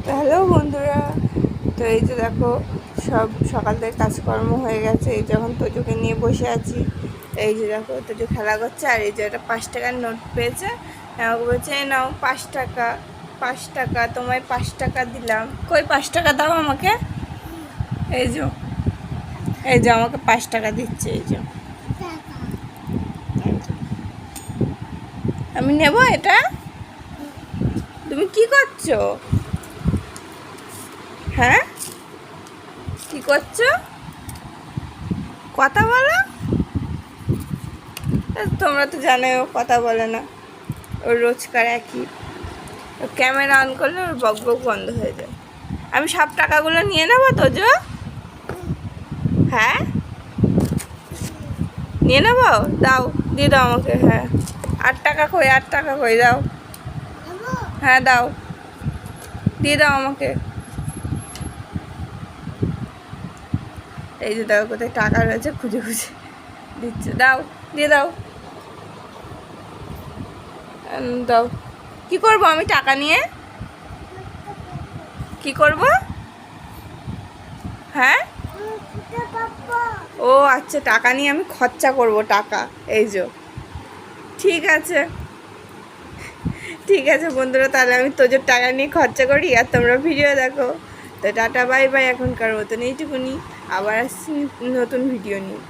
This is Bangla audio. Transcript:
হ্যালো বন্ধুরা, তো এই যে দেখো সব সকাল থেকে কাজকর্ম হয়ে গেছে। এই যখন তোজোকে নিয়ে বসে আছি, এই যে দেখো তোজো খেলা করছে। আর এই যে একটা 5 টাকার নোট পেয়েছে, আমাকে বলছে নাও 5 টাকা। 5 টাকা, তোমায় 5 টাকা দিলাম। কই 5 টাকা দাও আমাকে। এই যে আমাকে 5 টাকা দিচ্ছে। এই যে আমি নেব এটা। তুমি কি করছো? হ্যাঁ, কি করছো? কথা বলো। তোমরা তো জানোই ও কথা বলে না, ওর রোজকার একই। ক্যামেরা অন করলে ওর বক বক বন্ধ হয়ে যায়। আমি সব টাকাগুলো নিয়ে নেবো তোজো? হ্যাঁ, নিয়ে নেবো। দাও, দিয়ে দাও আমাকে। হ্যাঁ, 8 টাকা কই? 8 টাকা কই? দাও। হ্যাঁ দাও, দিয়ে দাও আমাকে। এই যে দাও, কোথায় টাকা রয়েছে খুঁজে খুঁজে দিচ্ছে। দাও, দিয়ে দাও। দাও। কি করব আমি টাকা নিয়ে? কি করব? হ্যাঁ, ও আচ্ছা, টাকা নিয়ে আমি খরচা করব টাকা। এই যে ঠিক আছে, ঠিক আছে বন্ধুরা, তাহলে আমি তোজোর টাকা নিয়ে খরচা করি আর তোমরা ভিডিও দেখো। তো টাটা বাই বাই, এখনকার মতন এইটুকুনি। আবার আসছি নতুন ভিডিও নিয়ে।